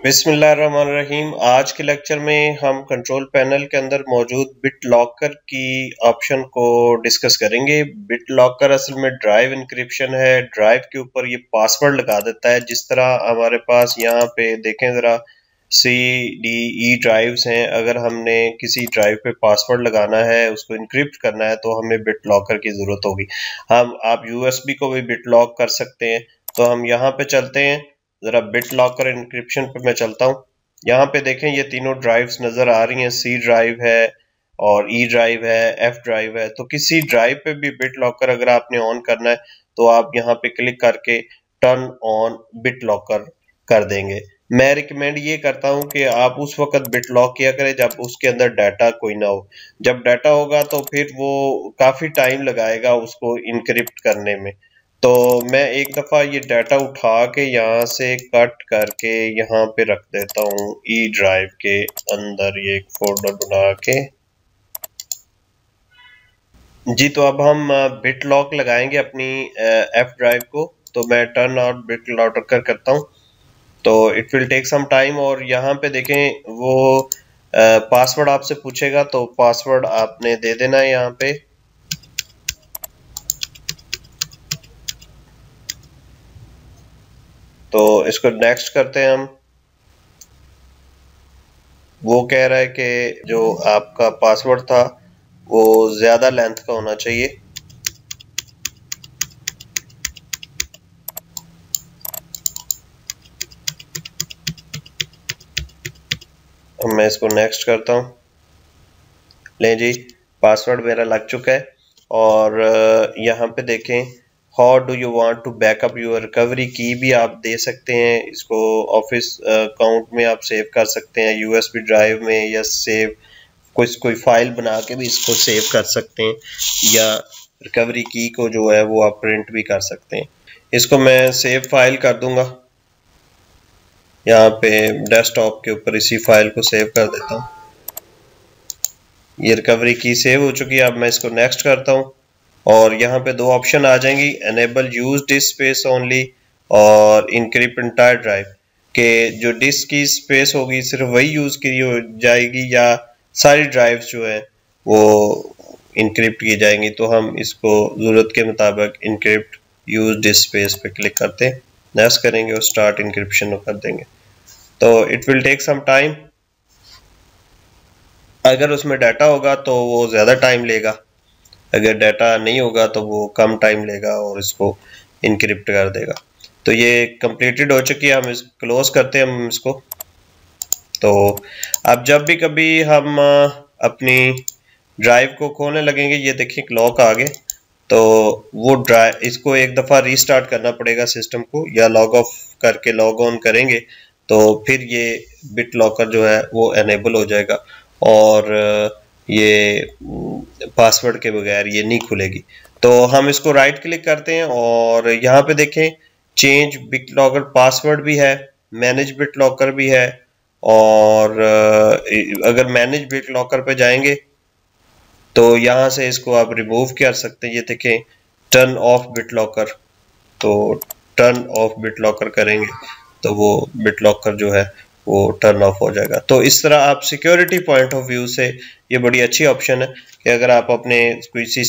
बिस्मिल्लाहिर्रहमानिर्रहीम। आज के लेक्चर में हम कंट्रोल पैनल के अंदर मौजूद बिट लॉकर की ऑप्शन को डिस्कस करेंगे। बिट लॉकर असल में ड्राइव इंक्रिप्शन है। ड्राइव के ऊपर ये पासवर्ड लगा देता है। जिस तरह हमारे पास यहाँ पे देखें ज़रा CDE ड्राइव्स हैं। अगर हमने किसी ड्राइव पे पासवर्ड लगाना है, उसको इंक्रिप्ट करना है, तो हमें बिट लॉकर की ज़रूरत होगी। आप USB को भी बिट लॉक कर सकते हैं। तो हम यहाँ पे चलते हैं, जरा बिट लॉकर इंक्रिप्शन पे मैं चलता हूँ। यहाँ पे देखें ये तीनों ड्राइव्स नजर आ रही हैं। C ड्राइव है और E ड्राइव है, F ड्राइव है। तो किसी ड्राइव पे भी बिट लॉकर अगर आपने ऑन करना है तो आप यहाँ पे क्लिक करके टर्न ऑन बिट लॉकर कर देंगे। मैं रिकमेंड ये करता हूँ कि आप उस वक्त बिट लॉक किया करें जब उसके अंदर डाटा कोई ना हो। जब डाटा होगा तो फिर वो काफी टाइम लगाएगा उसको इनक्रिप्ट करने में। तो मैं एक दफा ये डाटा उठा के यहाँ से कट करके यहाँ पे रख देता हूँ E ड्राइव के अंदर, ये एक फोल्डर बना के जी। तो अब हम बिट लॉक लगाएंगे अपनी F ड्राइव को। तो मैं टर्न ऑन बिट लॉकर करता हूँ। तो it will take some time. और यहाँ पे देखें वो पासवर्ड आपसे पूछेगा, तो पासवर्ड आपने दे देना है यहाँ पे। तो इसको नेक्स्ट करते हैं हम। वो कह रहा है कि जो आपका पासवर्ड था वो ज्यादा लेंथ का होना चाहिए। अब मैं इसको नेक्स्ट करता हूँ। लें जी, पासवर्ड मेरा लग चुका है। और यहाँ पे देखें how do you want to backup your recovery key भी आप दे सकते हैं। इसको ऑफिस अकाउंट में आप सेव कर सकते हैं, USB ड्राइव में, या सेव कोई फाइल बना के भी इसको सेव कर सकते हैं, या रिकवरी की को जो है वो आप प्रिंट भी कर सकते हैं। इसको मैं सेव फाइल कर दूंगा। यहाँ पे डेस्कटॉप के ऊपर इसी फाइल को सेव कर देता हूँ। ये रिकवरी की सेव हो चुकी है। अब मैं इसको नेक्स्ट करता हूँ और यहाँ पे दो ऑप्शन आ जाएंगी, enable use disc space only और इनक्रिप्ट एंटायर ड्राइव, के जो डिस्क की स्पेस होगी सिर्फ वही यूज की हो जाएगी या सारी ड्राइव्स जो है वो इनक्रिप्ट की जाएंगी। तो हम इसको जरूरत के मुताबिक इनक्रिप्ट यूज डिस्क स्पेस पे क्लिक करते हैं, नेक्स्ट करेंगे और स्टार्ट इनक्रिप्शन कर देंगे। तो it will take some time. अगर उसमें डाटा होगा तो वो ज़्यादा टाइम लेगा, अगर डाटा नहीं होगा तो वो कम टाइम लेगा और इसको इनक्रिप्ट कर देगा। तो ये कंप्लीटेड हो चुकी है। हम इसको क्लोज करते हैं हम इसको। तो अब जब भी कभी हम अपनी ड्राइव को खोलने लगेंगे, ये देखिए लॉक आ गए, तो वो ड्राइव इसको एक दफ़ा रीस्टार्ट करना पड़ेगा सिस्टम को, या लॉग ऑफ करके लॉग ऑन करेंगे तो फिर ये बिट लॉकर जो है वो एनेबल हो जाएगा और ये पासवर्ड के बगैर ये नहीं खुलेगी। तो हम इसको राइट क्लिक करते हैं और यहाँ पे देखें चेंज बिट लॉकर पासवर्ड भी है, मैनेज बिट लॉकर भी है। और अगर मैनेज बिट लॉकर पे जाएंगे तो यहाँ से इसको आप रिमूव कर सकते हैं। ये देखें टर्न ऑफ बिट लॉकर, तो टर्न ऑफ बिट लॉकर करेंगे तो वो बिट लॉकर जो है वो टर्न ऑफ हो जाएगा। तो इस तरह आप सिक्योरिटी पॉइंट ऑफ व्यू से ये बड़ी अच्छी ऑप्शन है कि अगर आप अपने किसी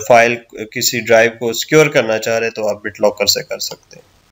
फाइल किसी ड्राइव को सिक्योर करना चाह रहे हैं तो आप बिट लॉकर से कर सकते हैं।